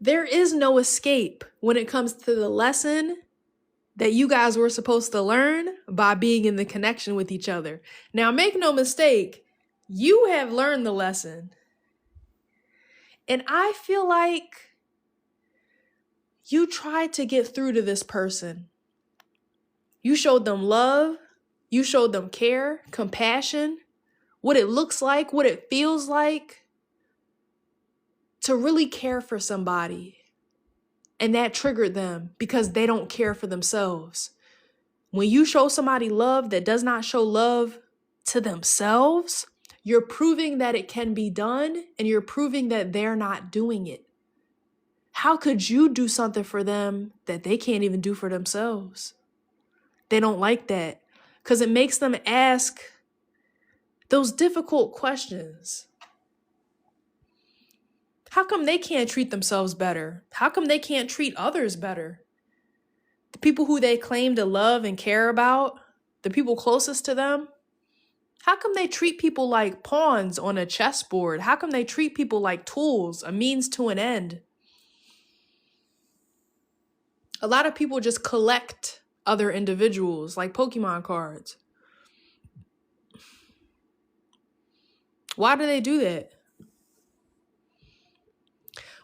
There is no escape when it comes to the lesson that you guys were supposed to learn by being in the connection with each other. Now, make no mistake, you have learned the lesson. And I feel like you tried to get through to this person. You showed them love. You showed them care, compassion, what it looks like, what it feels like to really care for somebody. And that triggered them because they don't care for themselves. When you show somebody love that does not show love to themselves, you're proving that it can be done, and you're proving that they're not doing it. How could you do something for them that they can't even do for themselves? They don't like that because it makes them ask those difficult questions. How come they can't treat themselves better? How come they can't treat others better? The people who they claim to love and care about, the people closest to them, how come they treat people like pawns on a chessboard? How come they treat people like tools, a means to an end? A lot of people just collect other individuals like Pokemon cards. Why do they do that?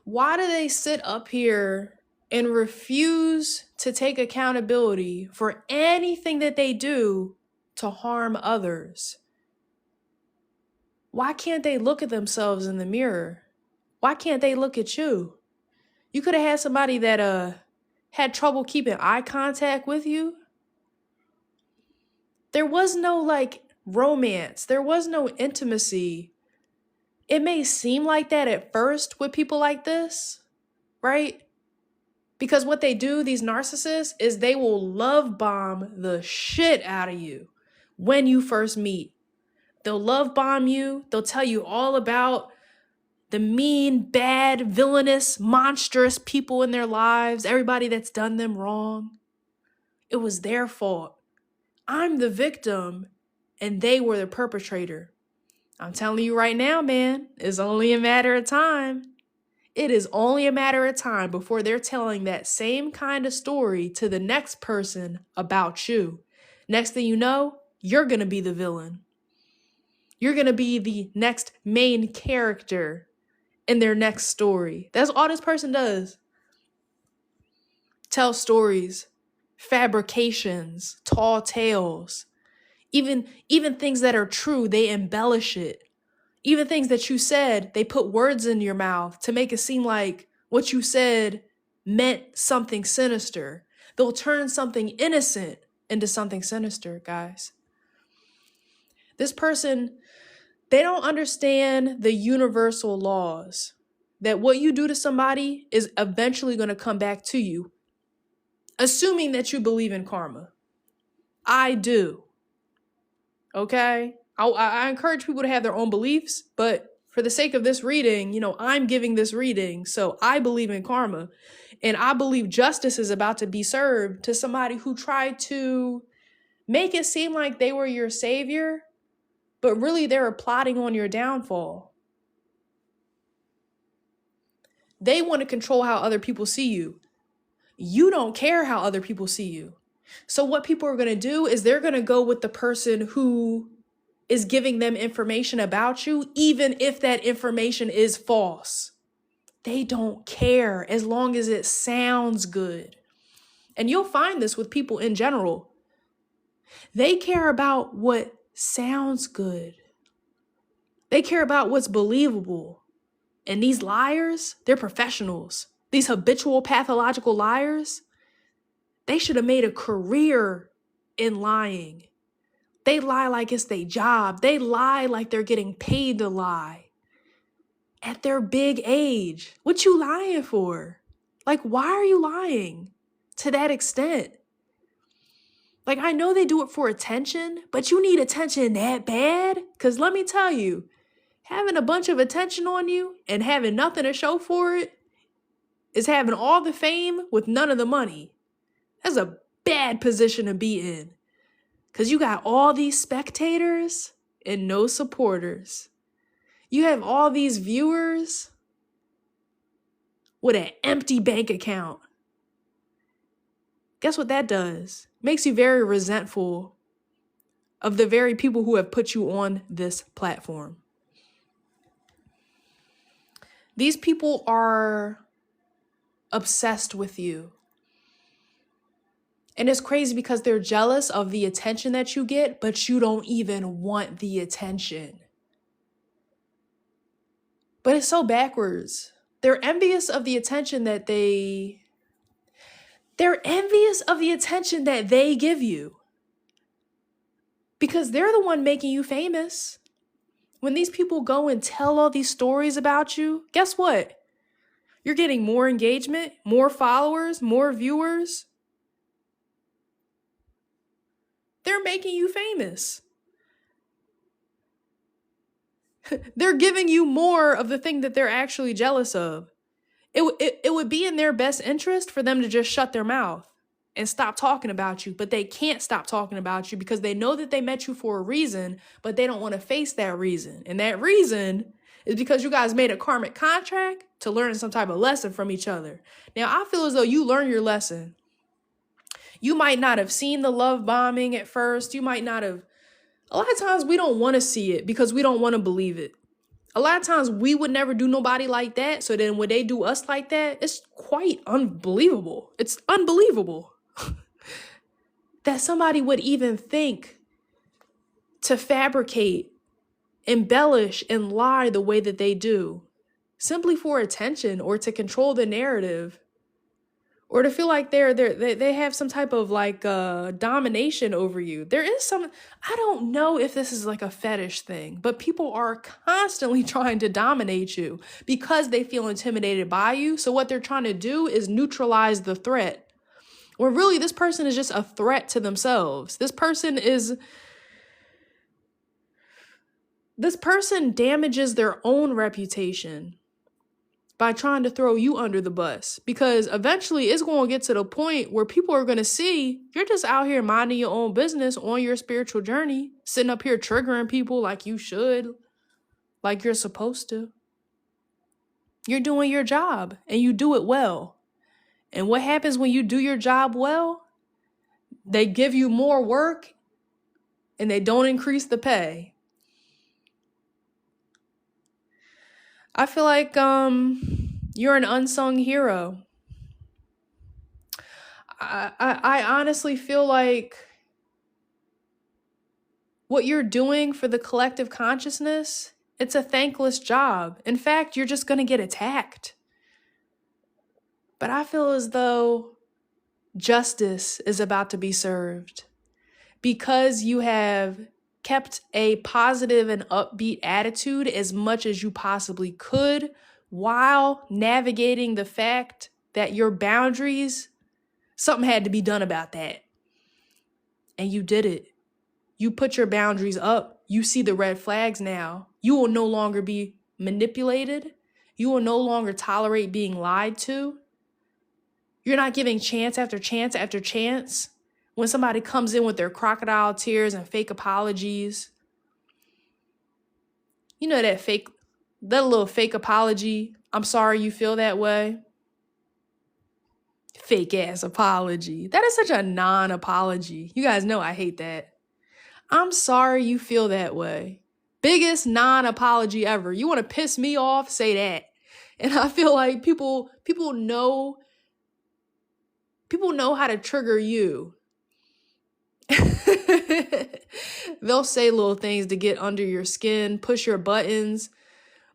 Why do they sit up here and refuse to take accountability for anything that they do to harm others? Why can't they look at themselves in the mirror? Why can't they look at you? You could have had somebody that had trouble keeping eye contact with you. There was no romance. There was no intimacy. It may seem like that at first with people like this, right? Because what they do, these narcissists, is they will love bomb the shit out of you when you first meet. They'll love bomb you. They'll tell you all about the mean, bad, villainous, monstrous people in their lives, everybody that's done them wrong. It was their fault. I'm the victim, and they were the perpetrator. I'm telling you right now, man, it's only a matter of time. It is only a matter of time before they're telling that same kind of story to the next person about you. Next thing you know, you're going to be the villain. You're going to be the next main character in their next story. That's all this person does. Tell stories, fabrications, tall tales. Even things that are true, they embellish it. Even things that you said, they put words in your mouth to make it seem like what you said meant something sinister. They'll turn something innocent into something sinister, guys. This person, they don't understand the universal laws that what you do to somebody is eventually going to come back to you, assuming that you believe in karma. I do. Okay? I encourage people to have their own beliefs, but for the sake of this reading, I'm giving this reading, so I believe in karma. And I believe justice is about to be served to somebody who tried to make it seem like they were your savior, but really they were plotting on your downfall. They want to control how other people see you. You don't care how other people see you. So what people are going to do is they're going to go with the person who is giving them information about you, even if that information is false. They don't care as long as it sounds good. And you'll find this with people in general. They care about what sounds good. They care about what's believable. And these liars, they're professionals. These habitual pathological liars, they should have made a career in lying. They lie like it's their job. They lie like they're getting paid to lie. At their big age. What you lying for? Why are you lying to that extent? I know they do it for attention, but you need attention that bad? Because let me tell you, having a bunch of attention on you and having nothing to show for it is having all the fame with none of the money. That's a bad position to be in. Because you got all these spectators and no supporters. You have all these viewers, with an empty bank account. Guess what that does? Makes you very resentful of the very people who have put you on this platform. These people are obsessed with you. And it's crazy because they're jealous of the attention that you get, but you don't even want the attention. But it's so backwards. They're envious of the attention that they give you. Because they're the one making you famous. When these people go and tell all these stories about you, guess what? You're getting more engagement, more followers, more viewers. They're making you famous. They're giving you more of the thing that they're actually jealous of. It would be in their best interest for them to just shut their mouth and stop talking about you, but they can't stop talking about you because they know that they met you for a reason, but they don't want to face that reason. And that reason is because you guys made a karmic contract to learn some type of lesson from each other. Now, I feel as though you learned your lesson. You might not have seen the love bombing at first. You might not have. A lot of times we don't want to see it because we don't want to believe it. A lot of times we would never do nobody like that. So then when they do us like that, it's quite unbelievable. It's unbelievable that somebody would even think to fabricate, embellish, and lie the way that they do, simply for attention or to control the narrative, or to feel like they have some type of like domination over you. There is some, I don't know if this is like a fetish thing, but people are constantly trying to dominate you because they feel intimidated by you. So what they're trying to do is neutralize the threat. When really this person is just a threat to themselves. This person damages their own reputation by trying to throw you under the bus, because eventually it's going to get to the point where people are going to see you're just out here minding your own business on your spiritual journey, sitting up here triggering people like you should, like you're supposed to. You're doing your job and you do it well. And what happens when you do your job well? They give you more work and they don't increase the pay. I feel like you're an unsung hero. I honestly feel like what you're doing for the collective consciousness, it's a thankless job. In fact, you're just going to get attacked. But I feel as though justice is about to be served because you have kept a positive and upbeat attitude as much as you possibly could while navigating the fact that your boundaries, something had to be done about that. And you did it. You put your boundaries up. You see the red flags now. You will no longer be manipulated. You will no longer tolerate being lied to. You're not giving chance after chance after chance when somebody comes in with their crocodile tears and fake apologies. You know that little fake apology. I'm sorry you feel that way. Fake ass apology. That is such a non-apology. You guys know I hate that. I'm sorry you feel that way. Biggest non-apology ever. You want to piss me off? Say that. And I feel like people know how to trigger you. They'll say little things to get under your skin, push your buttons,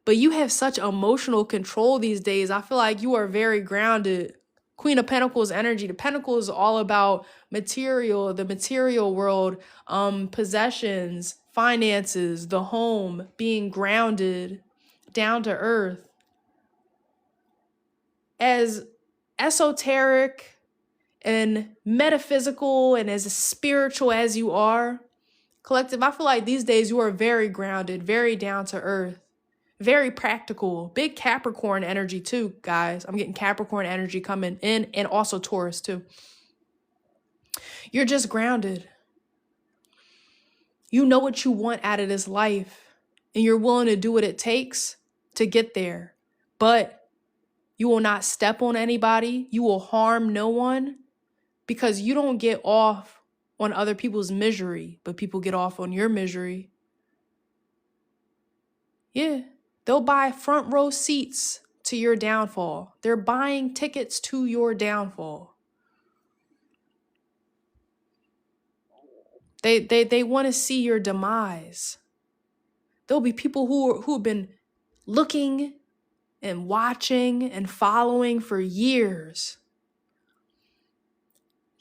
but you have such emotional control these days. I feel like you are very grounded. Queen of Pentacles energy. The Pentacle is all about material, the material world, possessions, finances, the home, being grounded, down to earth. As esoteric and metaphysical and as spiritual as you are, collective, I feel like these days you are very grounded, very down to earth, very practical. Big Capricorn energy too, guys. I'm getting Capricorn energy coming in, and also Taurus too. You're just grounded. You know what you want out of this life, and you're willing to do what it takes to get there. But You will not step on anybody. You will harm no one because you don't get off on other people's misery, but people get off on your misery. Yeah, they'll buy front row seats to your downfall. They're buying tickets to your downfall. They want to see your demise. There'll be people who have been looking and watching and following for years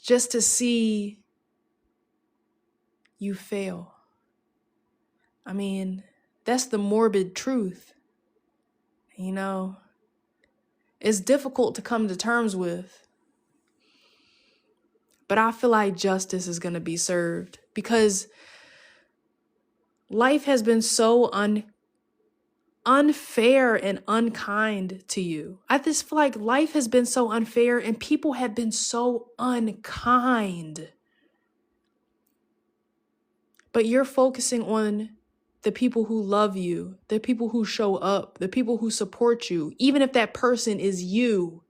just to see you fail. I mean, that's the morbid truth. You know, it's difficult to come to terms with, but I feel like justice is going to be served because life has been so unfair and unkind to you. I just feel like life has been so unfair and people have been so unkind. But you're focusing on the people who love you, the people who show up, the people who support you. Even if that person is you,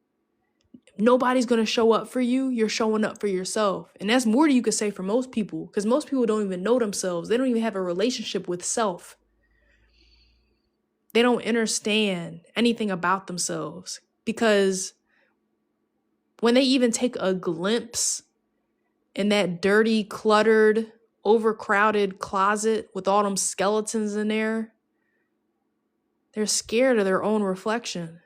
nobody's going to show up for you. You're showing up for yourself. And that's more than you could say for most people, because most people don't even know themselves. They don't even have a relationship with self. They don't understand anything about themselves, because when they even take a glimpse in that dirty, cluttered, overcrowded closet with all them skeletons in there, they're scared of their own reflection.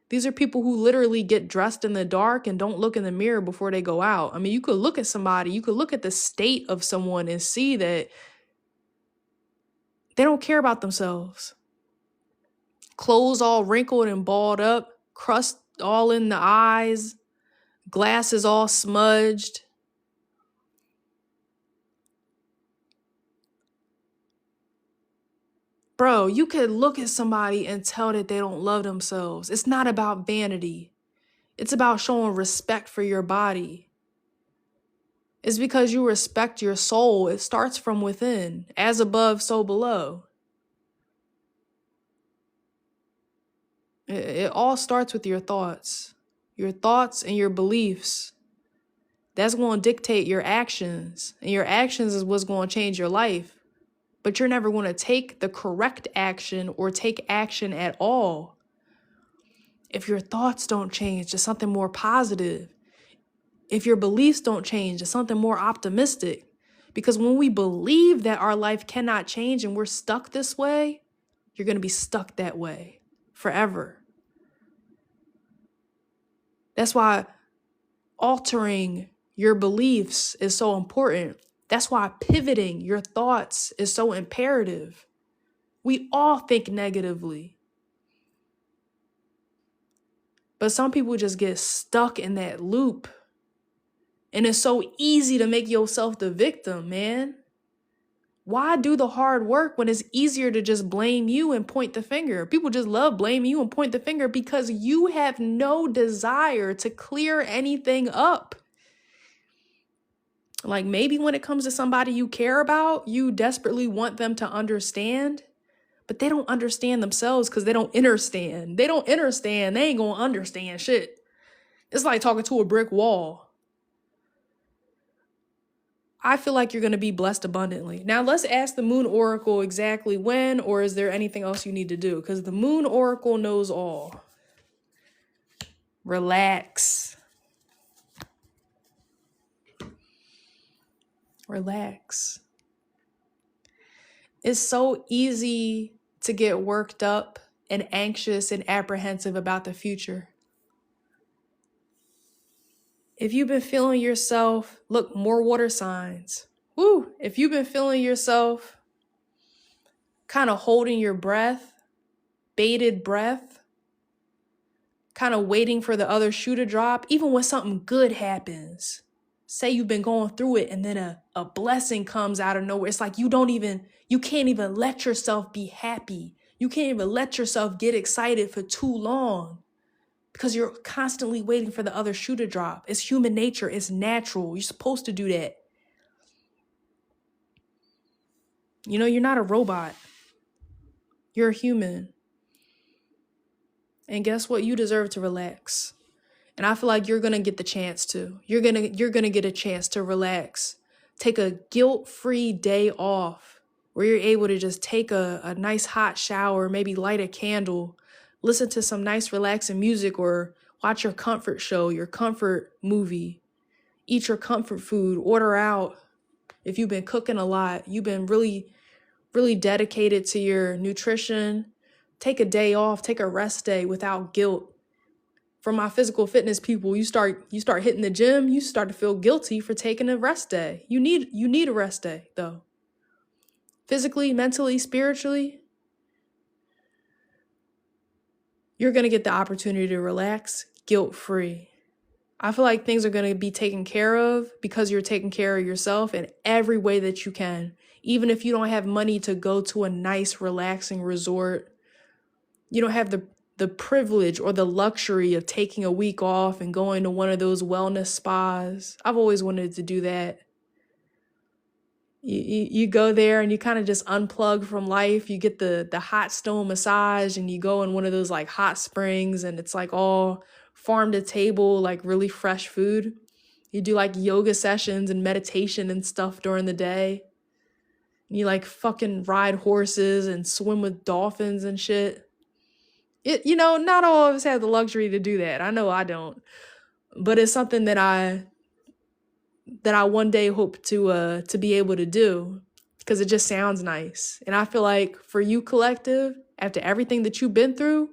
These are people who literally get dressed in the dark and don't look in the mirror before they go out. I mean, you could look at somebody, you could look at the state of someone and see that they don't care about themselves. Clothes all wrinkled and balled up, crust all in the eyes, glasses all smudged. Bro, you could look at somebody and tell that they don't love themselves. It's not about vanity. It's about showing respect for your body. It's because you respect your soul. It starts from within. As above, so below. It all starts with your thoughts. Your thoughts and your beliefs. That's going to dictate your actions. And your actions is what's going to change your life. But you're never going to take the correct action or take action at all if your thoughts don't change to something more positive. If your beliefs don't change to something more optimistic. Because when we believe that our life cannot change and we're stuck this way, you're going to be stuck that way forever. That's why altering your beliefs is so important. That's why pivoting your thoughts is so imperative. We all think negatively. But some people just get stuck in that loop. And it's so easy to make yourself the victim, man. Why do the hard work when it's easier to just blame you and point the finger? People just love blaming you and point the finger because you have no desire to clear anything up. Like maybe when it comes to somebody you care about, you desperately want them to understand, but they don't understand themselves because they don't understand. They don't understand. They ain't gonna understand shit. It's like talking to a brick wall. I feel like you're going to be blessed abundantly. Now let's ask the Moon Oracle exactly when, or is there anything else you need to do? Because the Moon Oracle knows all. Relax. Relax. It's so easy to get worked up and anxious and apprehensive about the future. If you've been feeling yourself, look, more water signs. Woo! If you've been feeling yourself kind of holding your breath, bated breath, kind of waiting for the other shoe to drop, even when something good happens. Say you've been going through it and then a blessing comes out of nowhere. It's like you can't even let yourself be happy. You can't even let yourself get excited for too long because you're constantly waiting for the other shoe to drop. It's human nature. It's natural. You're supposed to do that. You know, you're not a robot. You're a human. And guess what? You deserve to relax. And I feel like you're going to get the chance to. You're going to get a chance to relax. Take a guilt-free day off where you're able to just take a nice hot shower, maybe light a candle, listen to some nice relaxing music, or watch your comfort show, your comfort movie, eat your comfort food, order out. If you've been cooking a lot, you've been really, really dedicated to your nutrition, take a day off, take a rest day without guilt. For my physical fitness people, you start hitting the gym, you start to feel guilty for taking a rest day. You need a rest day though. Physically, mentally, spiritually, you're going to get the opportunity to relax guilt-free. I feel like things are going to be taken care of because you're taking care of yourself in every way that you can. Even if you don't have money to go to a nice, relaxing resort, you don't have the privilege or the luxury of taking a week off and going to one of those wellness spas. I've always wanted to do that. You go there and you kind of just unplug from life. You get the hot stone massage and you go in one of those like hot springs and it's like all farm to table, like really fresh food. You do like yoga sessions and meditation and stuff during the day. You like fucking ride horses and swim with dolphins and shit. Not all of us have the luxury to do that. I know I don't. But it's something that I one day hope to be able to do because it just sounds nice. And I feel like for you, collective, after everything that you've been through,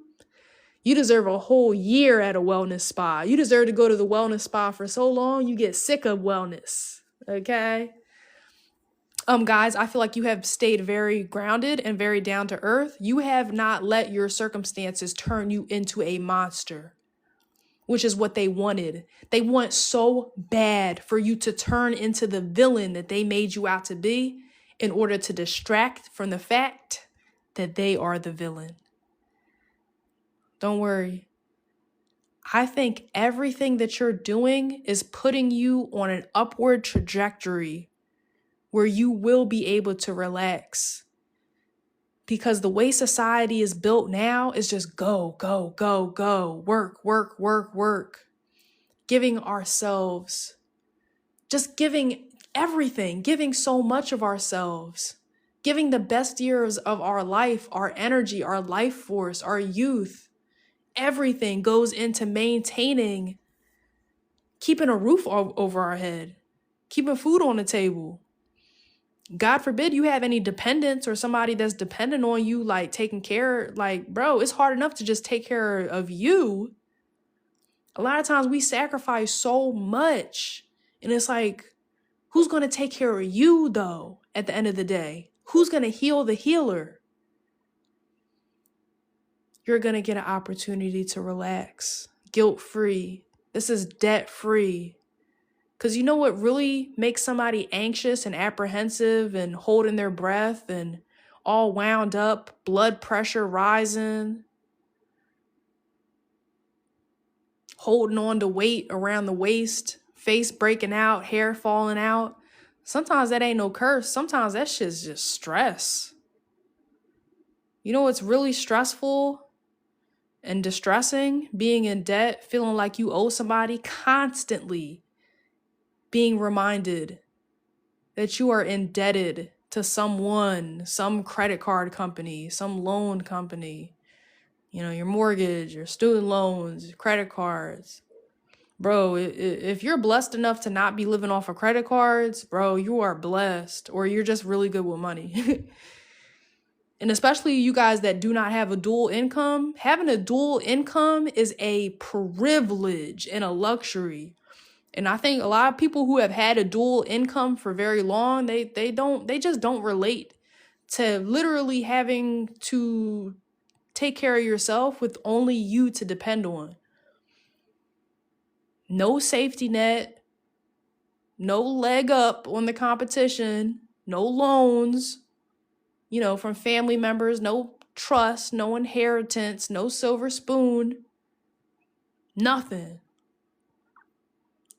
you deserve a whole year at a wellness spa. You deserve to go to the wellness spa for so long, you get sick of wellness. Okay? Guys, I feel like you have stayed very grounded and very down to earth. You have not let your circumstances turn you into a monster, which is what they wanted. They want so bad for you to turn into the villain that they made you out to be in order to distract from the fact that they are the villain. Don't worry. I think everything that you're doing is putting you on an upward trajectory where you will be able to relax. Because the way society is built now is just go, go, go, go, work, work, work, work. Giving ourselves, just giving everything, giving so much of ourselves, giving the best years of our life, our energy, our life force, our youth. Everything goes into maintaining, keeping a roof over our head, keeping food on the table. God forbid you have any dependents or somebody that's dependent on you, like taking care, like, bro, it's hard enough to just take care of you. A lot of times we sacrifice so much and it's like, who's going to take care of you though? At the end of the day, who's going to heal the healer? You're going to get an opportunity to relax, guilt-free. This is debt-free. Because you know what really makes somebody anxious and apprehensive and holding their breath and all wound up, blood pressure rising, holding on to weight around the waist, face breaking out, hair falling out. Sometimes that ain't no curse. Sometimes that shit's just stress. You know what's really stressful and distressing? Being in debt, feeling like you owe somebody, constantly being reminded that you are indebted to someone, some credit card company, some loan company, your mortgage, your student loans, your credit cards. Bro, if you're blessed enough to not be living off of credit cards, bro, you are blessed, or you're just really good with money. And especially you guys that do not have a dual income, having a dual income is a privilege and a luxury. And I think a lot of people who have had a dual income for very long, they just don't relate to literally having to take care of yourself with only you to depend on. No safety net, no leg up on the competition, no loans, from family members, no trust, no inheritance, no silver spoon, nothing.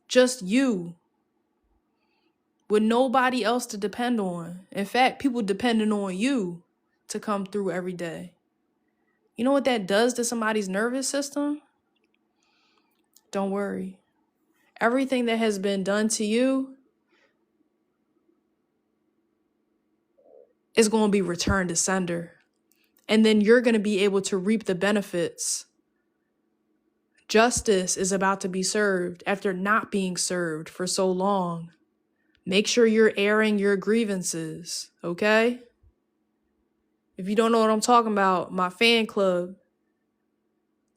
Just you, with nobody else to depend on. In fact, people depending on you to come through every day. You know what that does to somebody's nervous system? Don't worry. Everything that has been done to you is going to be returned to sender. And then you're going to be able to reap the benefits. Justice is about to be served after not being served for so long. Make sure you're airing your grievances, okay? If you don't know what I'm talking about, my fan club,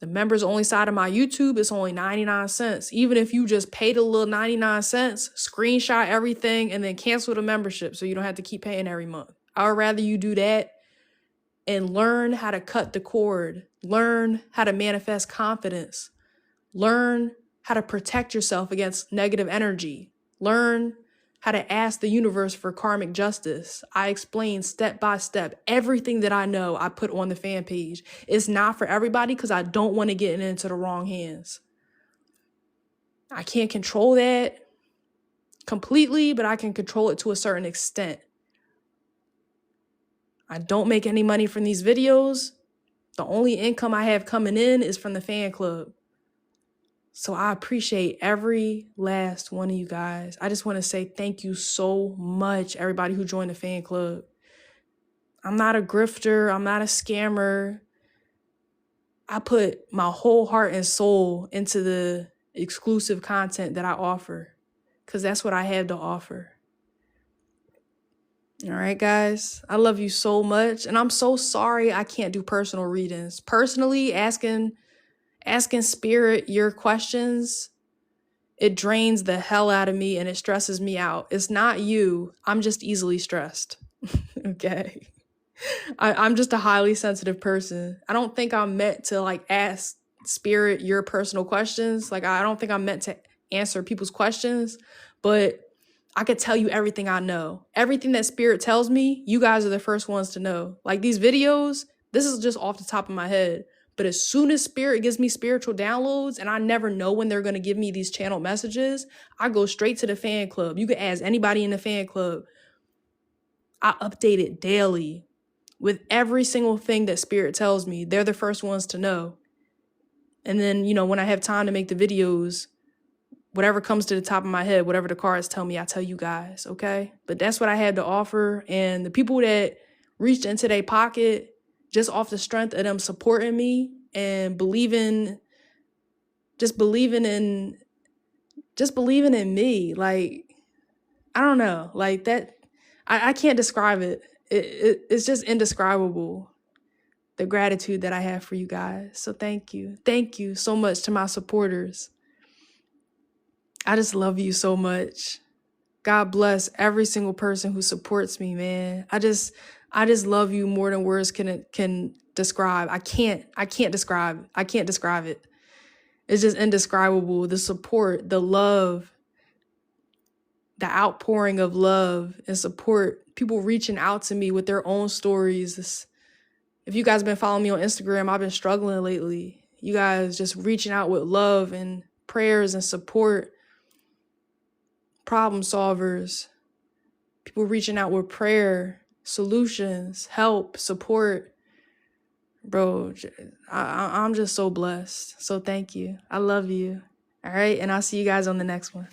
the members only side of my YouTube, it's only 99 cents. Even if you just pay the little 99 cents, screenshot everything, and then cancel the membership so you don't have to keep paying every month. I would rather you do that and learn how to cut the cord, learn how to manifest confidence, learn how to protect yourself against negative energy, learn how to ask the universe for karmic justice. I explain step by step everything that I know. I put on the fan page. It's not for everybody because I don't want to get into the wrong hands. I can't control that completely, but I can control it to a certain extent. I don't make any money from these videos. The only income I have coming in is from the fan club. So I appreciate every last one of you guys. I just want to say thank you so much, everybody who joined the fan club. I'm not a grifter. I'm not a scammer. I put my whole heart and soul into the exclusive content that I offer because that's what I have to offer. All right, guys. I love you so much. And I'm so sorry I can't do personal readings. Personally, asking spirit your questions, it drains the hell out of me and it stresses me out. It's not you. I'm just easily stressed. Okay. I'm just a highly sensitive person. I don't think I'm meant to like ask spirit your personal questions. Like, I don't think I'm meant to answer people's questions, but I could tell you everything I know. Everything that spirit tells me, you guys are the first ones to know. Like these videos, this is just off the top of my head. But as soon as spirit gives me spiritual downloads, and I never know when they're going to give me these channeled messages, I go straight to the fan club. You can ask anybody in the fan club. I update it daily with every single thing that spirit tells me. They're the first ones to know. And then, you know, when I have time to make the videos, whatever comes to the top of my head, whatever the cards tell me, I tell you guys, okay? But that's what I had to offer. And the people that reached into their pocket just off the strength of them supporting me and believing in me. Like, I don't know, like that, I can't describe it. It's just indescribable, the gratitude that I have for you guys. So thank you. Thank you so much to my supporters. I just love you so much. God bless every single person who supports me, man. I just love you more than words can describe. I can't describe it. It's just indescribable. The support, the love, the outpouring of love and support, people reaching out to me with their own stories. If you guys been following me on Instagram, I've been struggling lately. You guys just reaching out with love and prayers and support. Problem solvers, people reaching out with prayer, solutions, help, support. Bro, I'm just so blessed. So thank you. I love you. All right. And I'll see you guys on the next one.